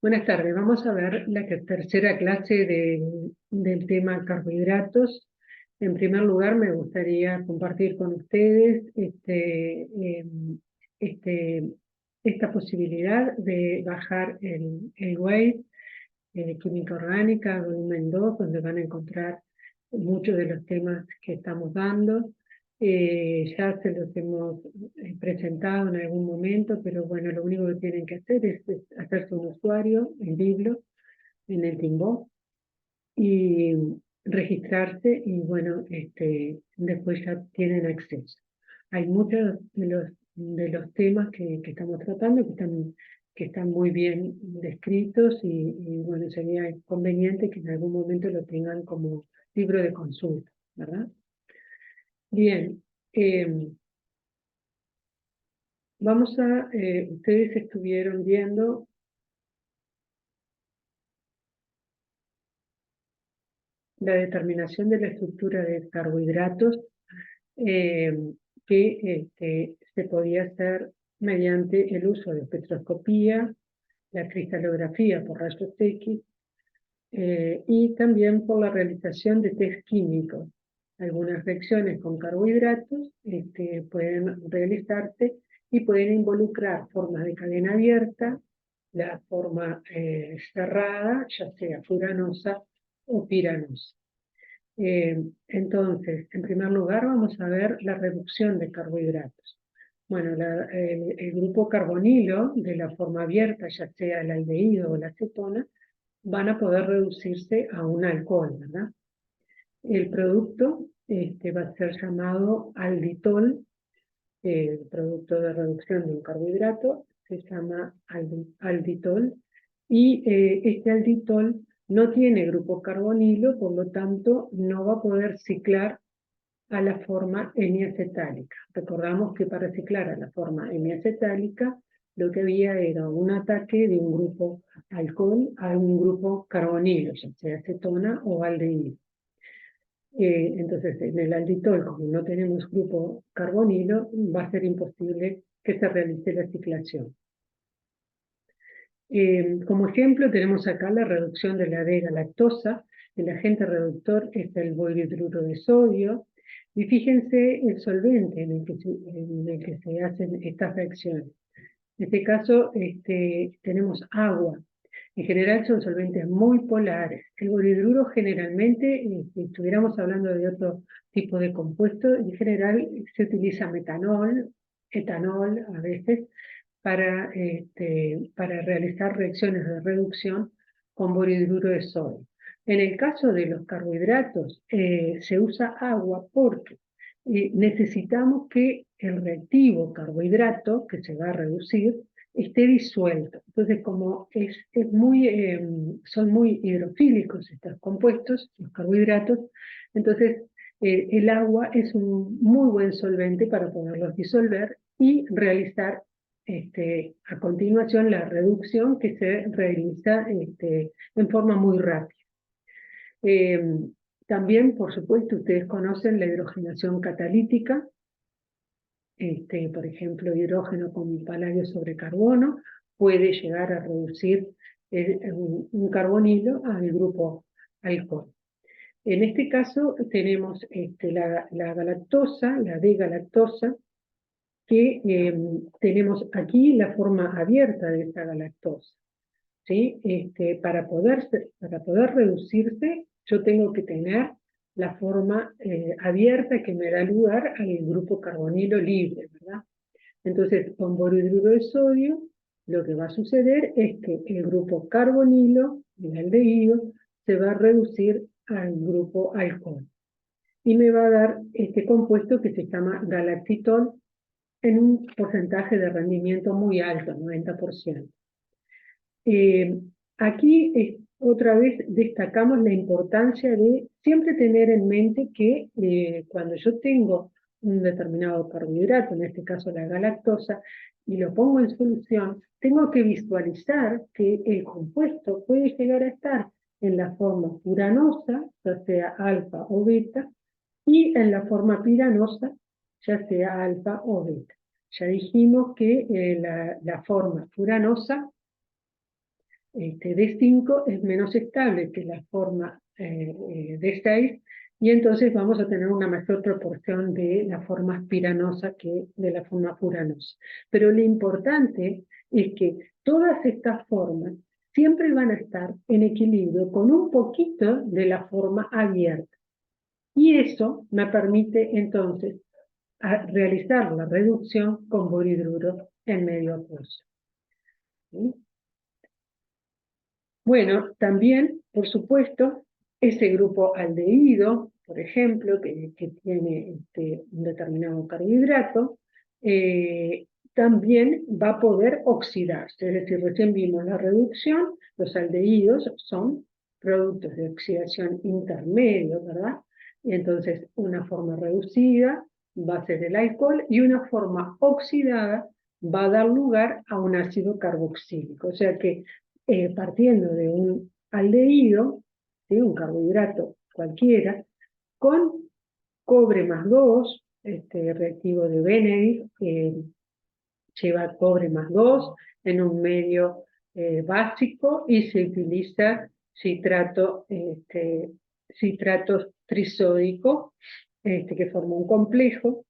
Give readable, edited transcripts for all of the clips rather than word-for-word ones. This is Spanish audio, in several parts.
Buenas tardes, vamos a ver la tercera clase del tema carbohidratos. En primer lugar, me gustaría compartir con ustedes este, esta posibilidad de bajar el weight, química orgánica, volumen 2, donde van a encontrar muchos de los temas que estamos dando. Ya se los hemos presentado en algún momento, pero bueno, lo único que tienen que hacer es hacerse un usuario en Biblo, en el Timbó, y registrarse y bueno, después ya tienen acceso. Hay muchos de los temas que estamos tratando que están muy bien descritos y bueno, sería conveniente que en algún momento lo tengan como libro de consulta, ¿verdad? Bien, ustedes estuvieron viendo la determinación de la estructura de carbohidratos eh, que se podía hacer mediante el uso de espectroscopía, la cristalografía por rayos X y también por la realización de test químicos. Algunas reacciones con carbohidratos pueden realizarse y pueden involucrar formas de cadena abierta, la forma cerrada, ya sea furanosa o piranosa. Entonces, en primer lugar, vamos a ver la reducción de carbohidratos. Bueno, el grupo carbonilo de la forma abierta, ya sea el aldehído o la acetona, van a poder reducirse a un alcohol, ¿verdad? El producto va a ser llamado alditol, el producto de reducción de un carbohidrato se llama alditol, y este alditol no tiene grupo carbonilo, por lo tanto no va a poder ciclar a la forma hemiacetálica. Recordamos que para ciclar a la forma hemiacetálica lo que había era un ataque de un grupo alcohol a un grupo carbonilo, ya sea acetona o aldehído. Entonces, en el alditol, como no tenemos grupo carbonilo, va a ser imposible que se realice la ciclación. Como ejemplo, tenemos acá la reducción de la D-galactosa. El agente reductor es el bohidruro de sodio. Y fíjense el solvente en el que se hacen estas reacciones. En este caso, tenemos agua. En general son solventes muy polares. El bohidruro generalmente, si estuviéramos hablando de otro tipo de compuesto, en general se utiliza metanol, etanol a veces, para realizar reacciones de reducción con bohidruro de sodio. En el caso de los carbohidratos, se usa agua porque necesitamos que el reactivo carbohidrato que se va a reducir esté disuelto. Entonces, como son muy hidrofílicos estos compuestos, los carbohidratos, entonces el agua es un muy buen solvente para poderlos disolver y realizar a continuación la reducción que se realiza en forma muy rápida. Eh, También, por supuesto, ustedes conocen la hidrogenación catalítica, por ejemplo, hidrógeno con paladio sobre carbono, puede llegar a reducir un carbonilo al grupo alcohol. En este caso tenemos la galactosa, la D-galactosa, que tenemos aquí la forma abierta de esta galactosa, ¿sí? Para poder reducirse, yo tengo que tener la forma abierta que me da lugar al grupo carbonilo libre, ¿verdad? Entonces, con bohidruro de sodio, lo que va a suceder es que el grupo carbonilo, el aldehído, se va a reducir al grupo alcohol. Y me va a dar este compuesto que se llama galactitol en un porcentaje de rendimiento muy alto, 90%. Aquí otra vez destacamos la importancia de siempre tener en mente que cuando yo tengo un determinado carbohidrato, en este caso la galactosa, y lo pongo en solución, tengo que visualizar que el compuesto puede llegar a estar en la forma furanosa, ya sea alfa o beta, y en la forma piranosa, ya sea alfa o beta. Ya dijimos que la forma furanosa de 5 es menos estable que la forma de 6, y entonces vamos a tener una mayor proporción de la forma aspiranosa que de la forma furanosa. Pero lo importante es que todas estas formas siempre van a estar en equilibrio con un poquito de la forma abierta. Y eso me permite entonces realizar la reducción con boridruro en medio acuoso. ¿Sí? Bueno, también, por supuesto, ese grupo aldehído, por ejemplo, que tiene un determinado carbohidrato, también va a poder oxidarse. Es decir, recién vimos la reducción, los aldehídos son productos de oxidación intermedio, ¿verdad? Y entonces, una forma reducida va a ser el alcohol y una forma oxidada va a dar lugar a un ácido carboxílico. O sea que partiendo de un aldehído, ¿sí? Un carbohidrato cualquiera, con cobre más 2, reactivo de Benedict, lleva cobre más 2 en un medio básico y se utiliza citrato trisódico, que forma un complejo,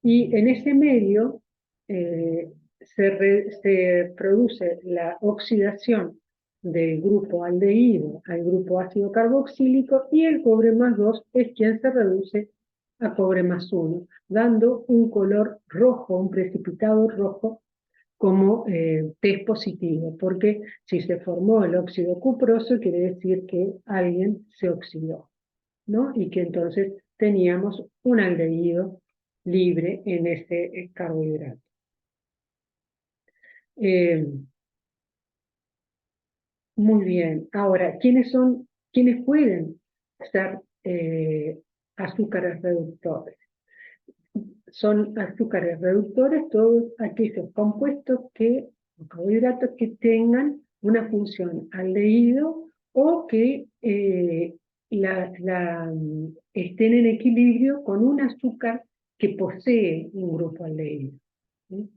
y en ese medio se produce la oxidación del grupo aldehído al grupo ácido carboxílico, y el cobre más 2 es quien se reduce a cobre más 1, dando un color rojo, un precipitado rojo, como test positivo, porque si se formó el óxido cuproso, quiere decir que alguien se oxidó, ¿no? Y que entonces teníamos un aldehído libre en ese carbohidrato. Eh, Muy bien. Ahora, ¿quiénes pueden ser azúcares reductores? Son azúcares reductores todos aquellos compuestos o carbohidratos que tengan una función aldehído o que estén en equilibrio con un azúcar que posee un grupo aldehído. ¿Sí?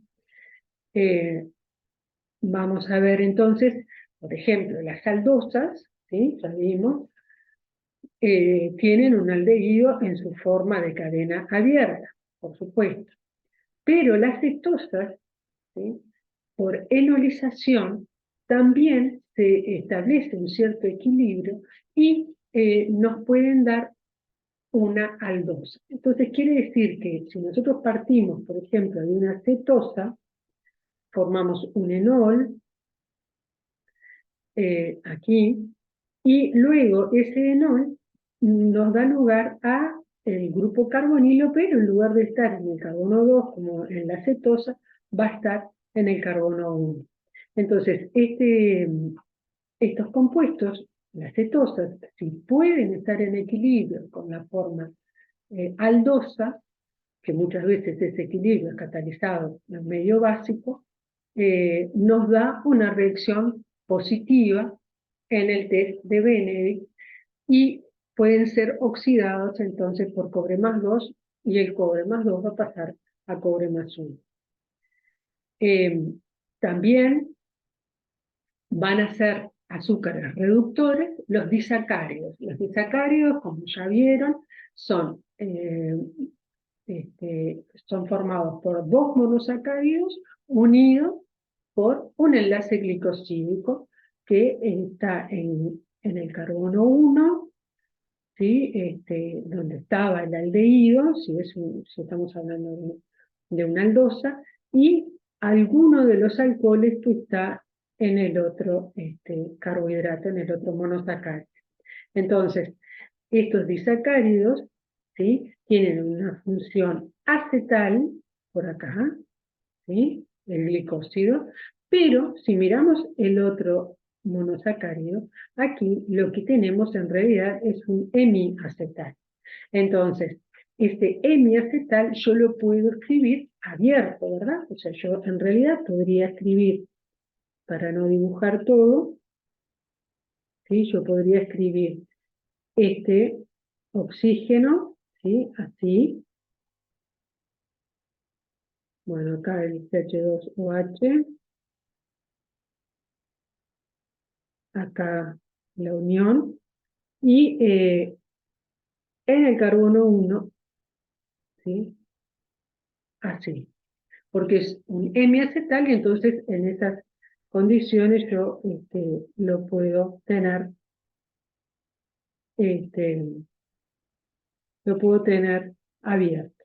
Eh, Vamos a ver entonces, por ejemplo, las aldosas, ¿sí? Ya vimos, tienen un aldehído en su forma de cadena abierta, por supuesto. Pero las cetosas, ¿sí? Por enolización, también se establece un cierto equilibrio y nos pueden dar una aldosa. Entonces quiere decir que si nosotros partimos, por ejemplo, de una cetosa, formamos un enol, aquí, y luego ese enol nos da lugar a el grupo carbonilo, pero en lugar de estar en el carbono 2 como en la cetosa, va a estar en el carbono 1. Entonces, estos compuestos, las cetosas, si pueden estar en equilibrio con la forma aldosa, que muchas veces ese equilibrio es catalizado en medio básico, nos da una reacción positiva en el test de Benedict, y pueden ser oxidados entonces por cobre más 2, y el cobre más 2 va a pasar a cobre más 1. También van a ser azúcares reductores los disacáridos. Los disacáridos, como ya vieron, son son formados por dos monosacáridos unidos por un enlace glicosídico que está en el carbono 1, ¿sí? Donde estaba el aldehído, si estamos hablando de una aldosa, y alguno de los alcoholes que está en el otro carbohidrato, en el otro monosacárido. Entonces, estos disacáridos, ¿sí? Tienen una función acetal, por acá, ¿sí? El glicósido, pero si miramos el otro monosacárido, aquí lo que tenemos en realidad es un hemiacetal. Entonces, este hemiacetal yo lo puedo escribir abierto, ¿verdad? O sea, yo en realidad podría escribir, para no dibujar todo, ¿sí? Yo podría escribir este oxígeno, ¿sí? Así. Bueno, acá el CH2OH. acá la unión, y en el carbono 1, ¿sí? Así, porque es un hemiacetal y entonces en esas condiciones yo lo puedo tener, este, abierto.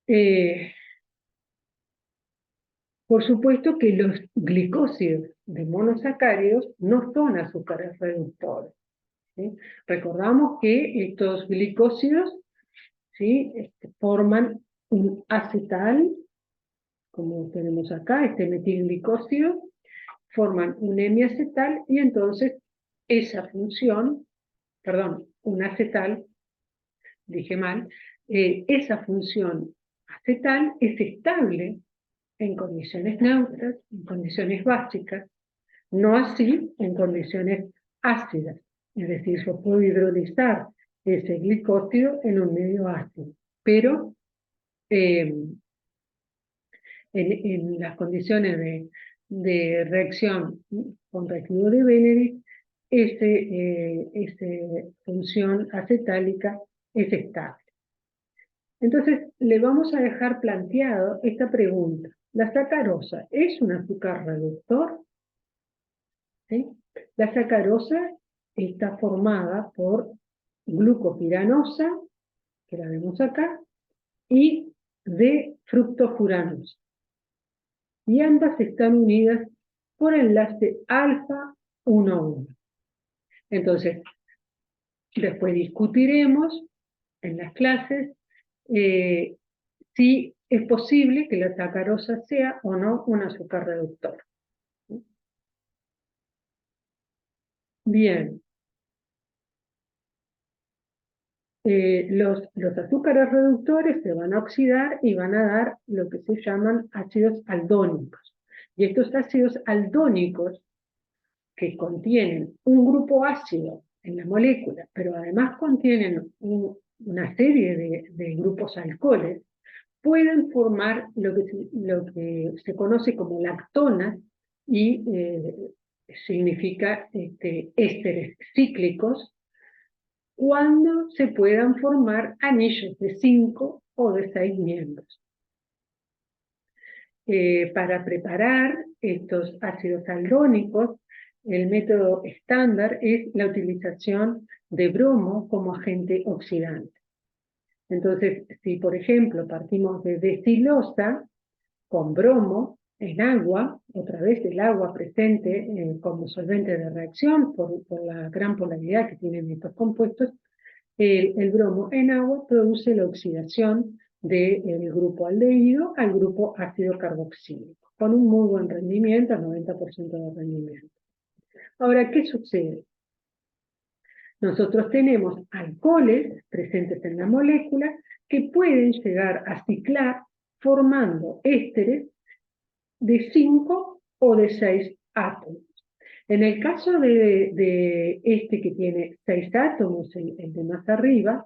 Eh, por supuesto que los glicósidos de monosacáridos no son azúcares reductores, ¿sí? Recordamos que estos glicósidos, ¿sí? Forman un acetal, como tenemos acá, este metilglicósido, forman un hemiacetal y entonces esa función, perdón, un acetal, dije mal, esa función acetal es estable en condiciones neutras, en condiciones básicas, no así en condiciones ácidas. Es decir, yo puedo hidrolizar ese glicósido en un medio ácido, pero eh, en las condiciones de reacción con residuo de Benedict, esa función acetálica es estable. Entonces, le vamos a dejar planteado esta pregunta. ¿La sacarosa es un azúcar reductor? ¿Sí? La sacarosa está formada por glucopiranosa, que la vemos acá, y de fructofuranosa. Y ambas están unidas por enlace alfa 1,1. Entonces, después discutiremos en las clases si es posible que la sacarosa sea o no un azúcar reductor. Bien, los azúcares reductores se van a oxidar y van a dar lo que se llaman ácidos aldónicos. Y estos ácidos aldónicos, que contienen un grupo ácido en la molécula, pero además contienen una serie de grupos alcoholes, pueden formar lo que se conoce como lactonas y significa ésteres cíclicos, cuando se puedan formar anillos de 5 o de 6 miembros. Para preparar estos ácidos aldónicos, el método estándar es la utilización de bromo como agente oxidante. Entonces, si por ejemplo partimos de destilosa con bromo en agua, otra vez el agua presente como solvente de reacción por la gran polaridad que tienen estos compuestos, el bromo en agua produce la oxidación del grupo aldehído al grupo ácido carboxílico, con un muy buen rendimiento, 90% de rendimiento. Ahora, ¿qué sucede? Nosotros tenemos alcoholes presentes en la molécula que pueden llegar a ciclar formando ésteres de 5 o de 6 átomos. En el caso de este que tiene 6 átomos, el de más arriba,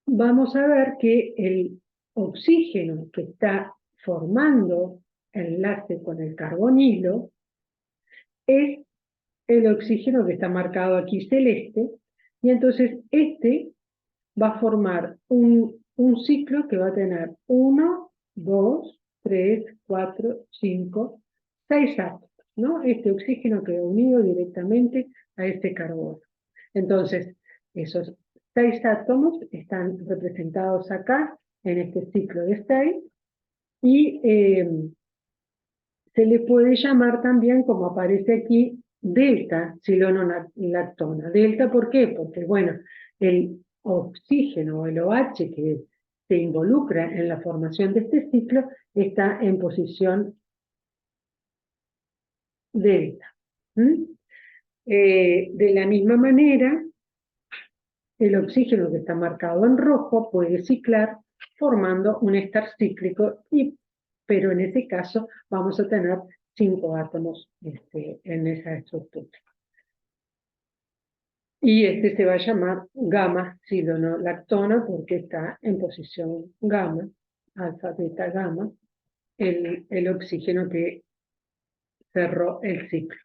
vamos a ver que el oxígeno que está formando el enlace con el carbonilo es el oxígeno que está marcado aquí celeste, y entonces este va a formar un ciclo que va a tener 1, 2, 3, 4, 5, 6 átomos, ¿no? Este oxígeno queda unido directamente a este carbono. Entonces, esos 6 átomos están representados acá en este ciclo de 6 y se le puede llamar también, como aparece aquí, delta silonolactona. ¿Delta por qué? Porque, bueno, el oxígeno o el OH que se involucra en la formación de este ciclo está en posición delta. De la misma manera, el oxígeno que está marcado en rojo puede ciclar formando un éster cíclico, pero en ese caso vamos a tener 5 átomos en esa estructura. Y este se va a llamar gamma silonolactona porque está en posición gamma, alfa, beta, gamma, el oxígeno que cerró el ciclo.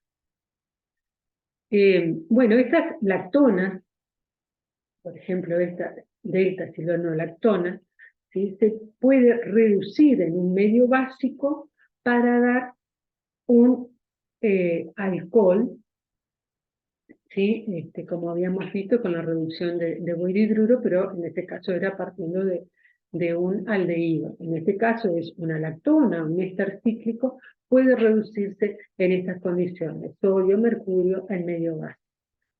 Bueno, estas lactonas, por ejemplo, esta delta-silonolactona, ¿sí? Se puede reducir en un medio básico para dar un alcohol, ¿sí? Como habíamos visto con la reducción de bohidruro, pero en este caso era partiendo de un aldehído. En este caso es una lactona, un éster cíclico, puede reducirse en estas condiciones, sodio, mercurio, en medio básico.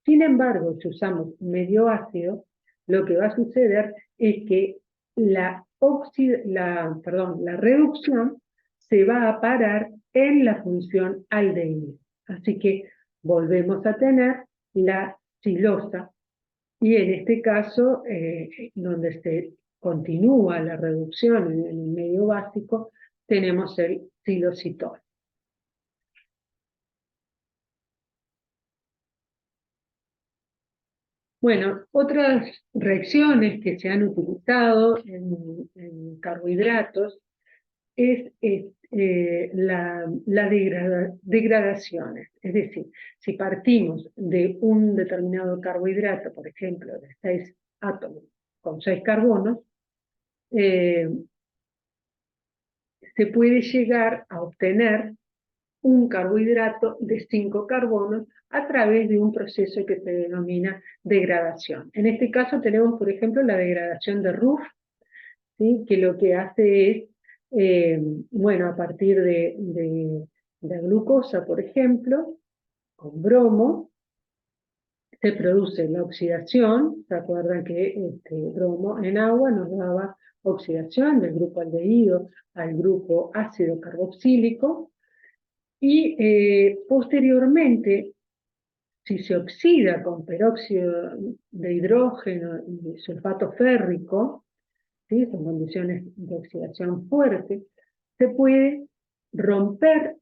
Sin embargo, si usamos medio ácido, lo que va a suceder es que la reducción se va a parar en la función aldehído. Así que volvemos a tener la silosa, y en este caso, donde se continúa la reducción en el medio básico, tenemos el silocitol. Bueno, otras reacciones que se han utilizado en carbohidratos es degradaciones. Es decir, si partimos de un determinado carbohidrato, por ejemplo, de 6 átomos con 6 carbonos, se puede llegar a obtener un carbohidrato de 5 carbonos a través de un proceso que se denomina degradación. En este caso tenemos, por ejemplo, la degradación de Ruff, ¿sí? Que lo que hace es, bueno, a partir de glucosa, por ejemplo, con bromo, se produce la oxidación. ¿Se acuerdan que bromo en agua nos daba oxidación del grupo aldehído al grupo ácido carboxílico? Y posteriormente, si se oxida con peróxido de hidrógeno y sulfato férrico, ¿sí? Son condiciones de oxidación fuerte, se puede romper,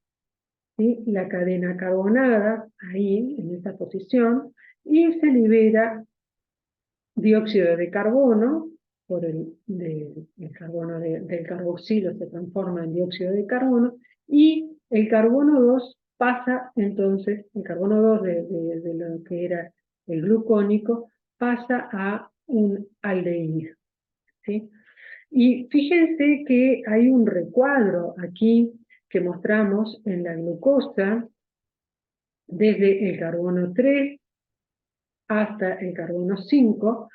¿sí? La cadena carbonada ahí, en esa posición, y se libera dióxido de carbono, por el carbono del carboxilo se transforma en dióxido de carbono, y el carbono 2 pasa entonces, el carbono 2 de lo que era el glucónico, pasa a un aldehído, ¿sí? Y fíjense que hay un recuadro aquí que mostramos en la glucosa, desde el carbono 3 hasta el carbono 5,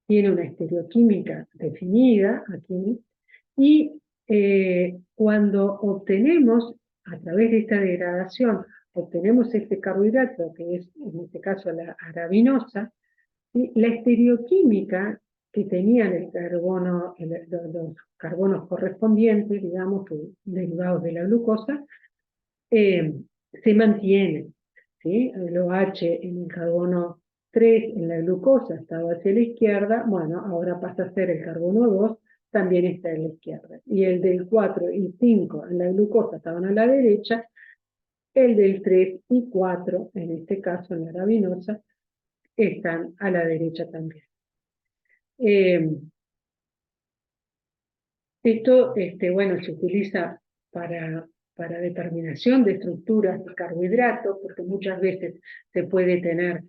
tiene una estereoquímica definida aquí, y cuando obtenemos, a través de esta degradación, obtenemos este carbohidrato, que es en este caso la arabinosa, ¿sí? La estereoquímica que tenían los carbonos correspondientes, digamos, que, derivados de la glucosa, se mantienen, ¿sí? El OH en el carbono 3 en la glucosa estaba hacia la izquierda, bueno, ahora pasa a ser el carbono 2, también está a la izquierda. Y el del 4 y 5 en la glucosa estaban a la derecha, el del 3 y 4, en este caso en la arabinosa, están a la derecha también. Esto, bueno, se utiliza para determinación de estructuras de carbohidratos, porque muchas veces se puede tener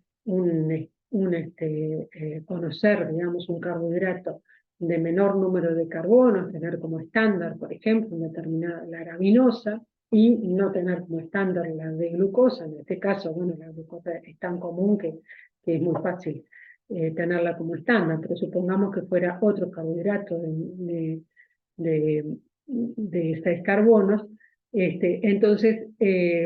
conocer, digamos, un carbohidrato de menor número de carbonos, tener como estándar, por ejemplo, una determinada, la arabinosa, y no tener como estándar la de glucosa. En este caso, bueno, la glucosa es tan común que es muy fácil tenerla como estándar, pero supongamos que fuera otro carbohidrato de 6 carbonos. Entonces,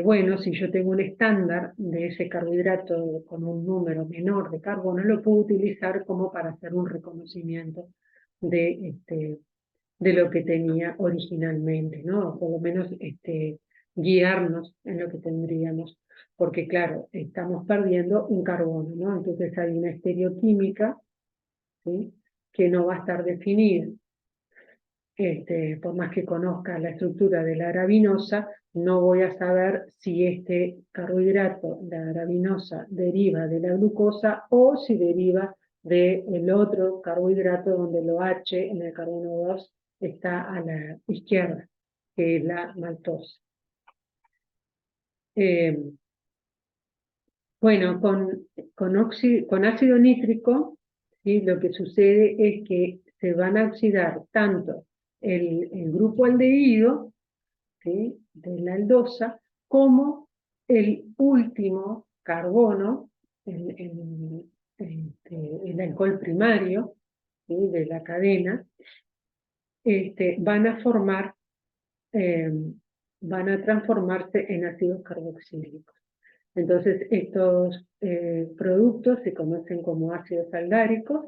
bueno, si yo tengo un estándar de ese carbohidrato con un número menor de carbono, lo puedo utilizar como para hacer un reconocimiento de lo que tenía originalmente, ¿no? Por lo menos guiarnos en lo que tendríamos, porque claro, estamos perdiendo un carbono, ¿no? Entonces hay una estereoquímica, ¿sí? Que no va a estar definida. Por más que conozca la estructura de la arabinosa, no voy a saber si este carbohidrato, la arabinosa, deriva de la glucosa o si deriva del otro carbohidrato donde el OH en el carbono 2 está a la izquierda, que es la maltosa. Eh, bueno, con ácido nítrico, ¿sí? Lo que sucede es que se van a oxidar tanto el grupo aldehído, ¿sí? De la aldosa, como el último carbono, el alcohol primario, ¿sí? De la cadena, van a formar, eh, van a transformarse en ácidos carboxílicos. Entonces, estos productos se conocen como ácidos aldáricos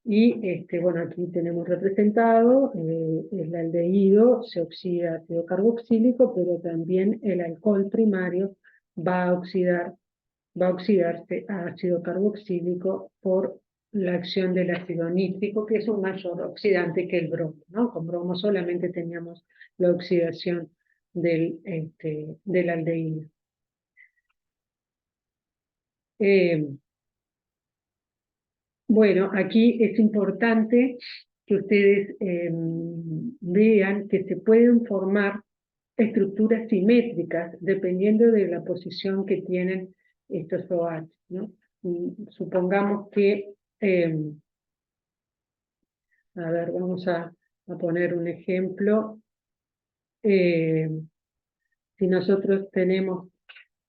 y, bueno, aquí tenemos representado el aldehído, se oxida ácido carboxílico, pero también el alcohol primario va a oxidarse a ácido carboxílico por la acción del ácido nítrico, que es un mayor oxidante que el bromo, ¿no? Con bromo solamente teníamos la oxidación del aldehído. Eh, Bueno, aquí es importante que ustedes vean que se pueden formar estructuras simétricas dependiendo de la posición que tienen estos OH, ¿no? Supongamos que, a ver, vamos a poner un ejemplo. Eh, si nosotros tenemos,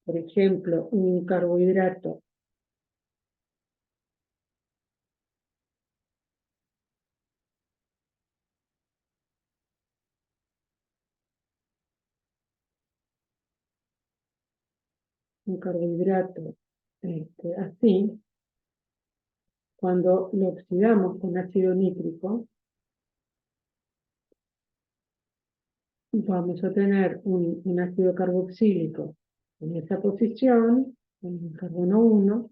por ejemplo, un carbohidrato así, cuando lo oxidamos con ácido nítrico, vamos a tener un ácido carboxílico en esa posición, en el carbono 1,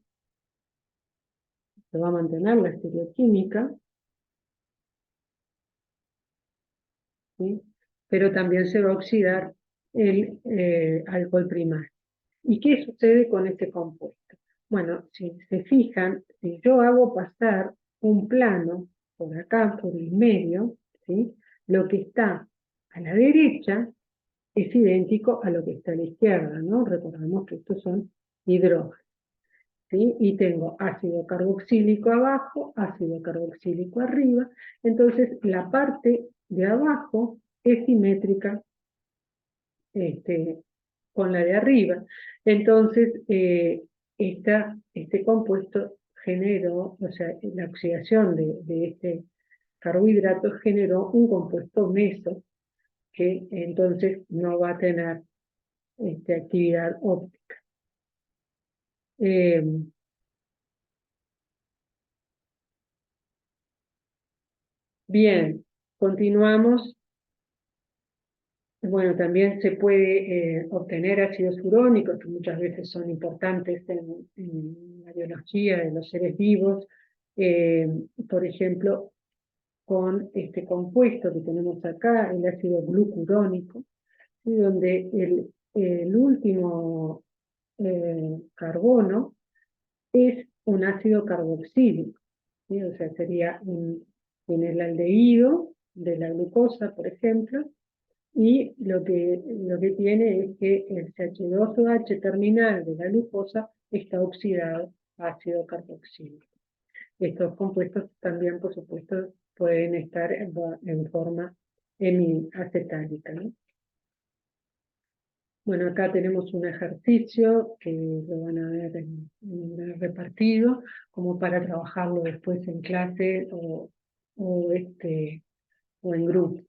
se va a mantener la estereoquímica, ¿sí? Pero también se va a oxidar el alcohol primario. ¿Y qué sucede con este compuesto? Bueno, si se fijan, si yo hago pasar un plano por acá, por el medio, ¿sí? Lo que está a la derecha es idéntico a lo que está a la izquierda, ¿no? Recordemos que estos son hidrógenos, ¿sí? Y tengo ácido carboxílico abajo, ácido carboxílico arriba, entonces la parte de abajo es simétrica con la de arriba. Entonces, este compuesto generó, o sea, la oxidación de este carbohidrato generó un compuesto meso que entonces no va a tener actividad óptica. Bien, continuamos. Bueno, también se puede obtener ácidos urónicos, que muchas veces son importantes en la biología de los seres vivos. Eh, por ejemplo, con este compuesto que tenemos acá, el ácido glucurónico, ¿sí? Donde el último carbono es un ácido carboxílico, ¿sí? O sea, sería en el aldehído de la glucosa, por ejemplo, y lo que tiene es que el CH2OH terminal de la glucosa está oxidado a ácido carboxílico. Estos compuestos también, por supuesto, pueden estar en forma hemiacetálica, ¿no? Bueno, acá tenemos un ejercicio que lo van a ver repartido, como para trabajarlo después en clase o, o en grupo.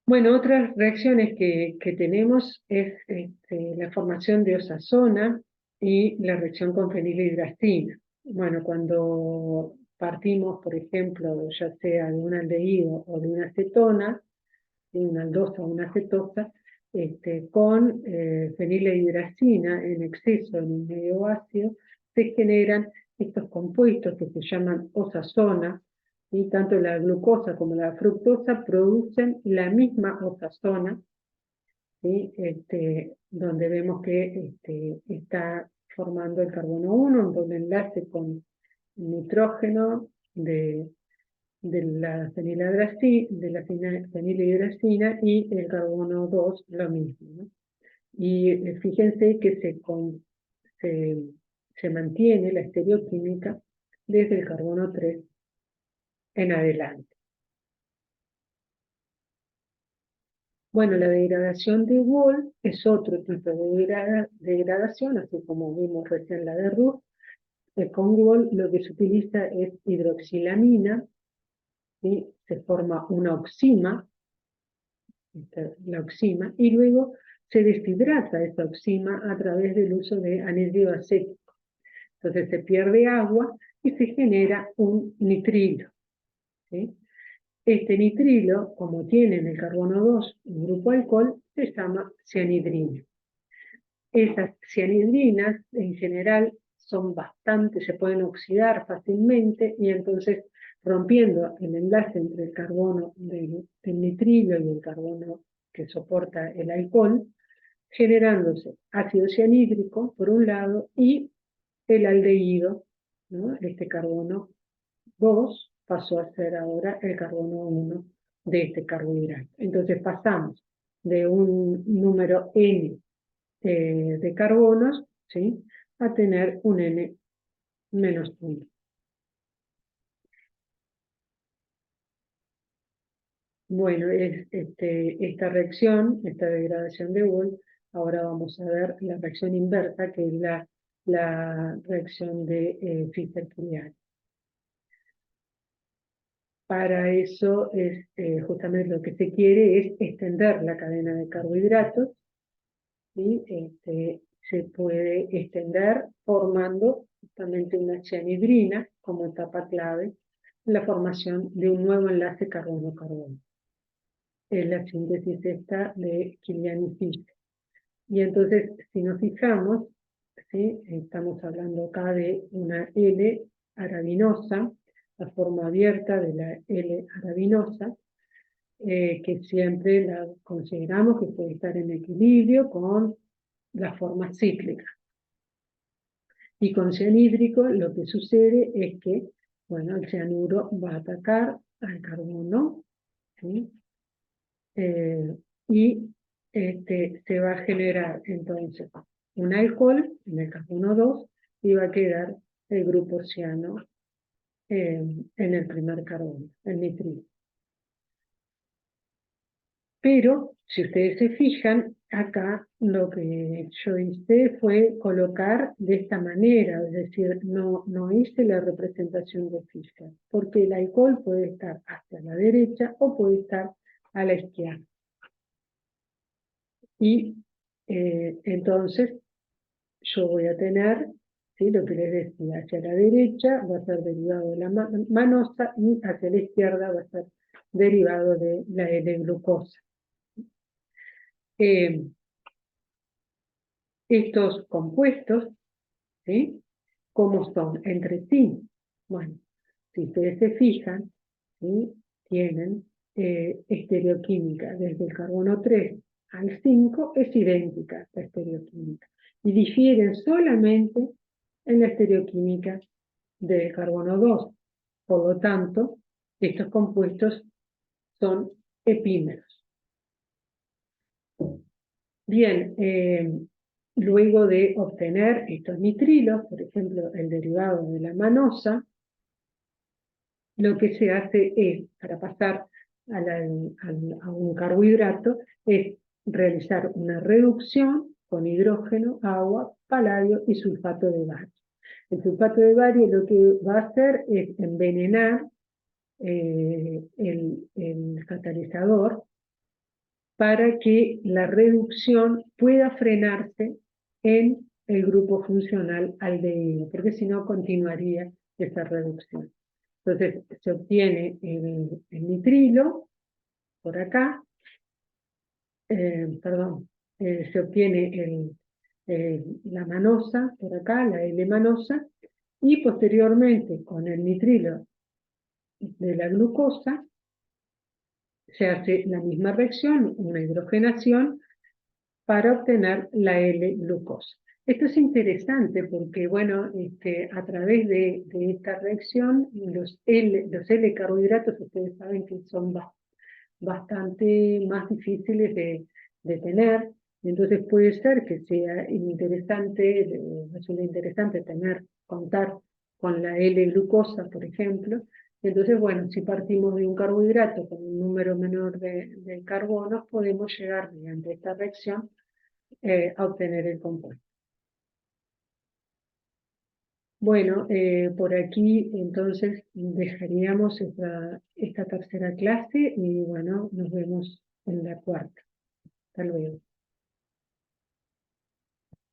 Bueno, otras reacciones que tenemos es la formación de osazona y la reacción con fenilhidrastina. Bueno, cuando partimos, por ejemplo, ya sea de un aldehído o de una acetona, de una aldosa o una cetosa, con fenilhidrastina en exceso en un medio ácido, se generan estos compuestos que se llaman osazonas, y tanto la glucosa como la fructosa producen la misma osazona, ¿sí? Donde vemos que está formando el carbono 1, un doble enlace con nitrógeno de la fenilhidrasina y el carbono 2 lo mismo, ¿no? Y fíjense que se mantiene la estereoquímica desde el carbono 3 en adelante. Bueno, la degradación de Wolff es otro tipo de degradación, así como vimos recién la de Ruth. Con Wolff lo que se utiliza es hidroxilamina, ¿sí? Se forma una oxima, la oxima, y luego se deshidrata esa oxima a través del uso de anhídrido acético. Entonces se pierde agua y se genera un nitrilo, ¿sí? Este nitrilo, como tiene en el carbono 2 un grupo alcohol, se llama cianhidrina. Esas cianhidrinas en general son bastante, se pueden oxidar fácilmente y entonces rompiendo el enlace entre el carbono del nitrilo y el carbono que soporta el alcohol, generándose ácido cianhídrico por un lado y el aldehído, ¿no? Este carbono 2 pasó a ser ahora el carbono 1 de este carbohidrato. Entonces pasamos de un número N de carbonos, ¿sí? A tener un N menos 1. Bueno, esta reacción, esta degradación de Wolff, ahora vamos a ver la reacción inversa, que es la reacción de Fischer-Tiriac. Para eso, justamente lo que se quiere es extender la cadena de carbohidratos, ¿sí? Se puede extender formando justamente una cianhidrina como etapa clave en la formación de un nuevo enlace carbono-carbono. Es la síntesis esta de Kilian y Fischer. Y entonces, si nos fijamos, ¿sí? Estamos hablando acá de una L-arabinosa, la forma abierta de la L-arabinosa, que siempre la consideramos que puede estar en equilibrio con la forma cíclica. Y con cianhídrico lo que sucede es que, bueno, el cianuro va a atacar al carbono, ¿sí? Y se va a generar entonces un alcohol en el carbono 2 y va a quedar el grupo ciano en el primer carbono, el nitrilo. Pero, si ustedes se fijan, acá lo que yo hice fue colocar de esta manera, es decir, no hice la representación de Fischer, porque el alcohol puede estar hacia la derecha o puede estar a la izquierda. Y entonces yo voy a tener, ¿sí? Lo que les decía, hacia la derecha va a ser derivado de la manosa y hacia la izquierda va a ser derivado de la L-glucosa. Estos compuestos, ¿sí? ¿Cómo son entre sí? Bueno, si ustedes se fijan, ¿sí? Tienen estereoquímica desde el carbono 3 al 5 es idéntica la estereoquímica y difieren solamente en la estereoquímica del carbono 2. Por lo tanto, estos compuestos son epímeros. Bien, luego de obtener estos nitrilos, por ejemplo, el derivado de la manosa, lo que se hace es, para pasar a un carbohidrato, es realizar una reducción con hidrógeno, agua, paladio y sulfato de bario. El sulfato de bario lo que va a hacer es envenenar el catalizador para que la reducción pueda frenarse en el grupo funcional aldehído, porque si no continuaría esa reducción. Entonces se obtiene el nitrilo por acá, se obtiene la manosa por acá, la L-manosa, y posteriormente con el nitrilo de la glucosa se hace la misma reacción, una hidrogenación, para obtener la L-glucosa. Esto es interesante porque, bueno, a través de esta reacción, los L-carbohidratos, ustedes saben que son bastante más difíciles de tener, Entonces puede ser que sea interesante, resulta interesante contar con la L-glucosa, por ejemplo. Entonces, bueno, si partimos de un carbohidrato con un número menor de carbonos, podemos llegar mediante esta reacción a obtener el compuesto. Bueno, por aquí entonces dejaríamos esta tercera clase y bueno, nos vemos en la cuarta. Hasta luego.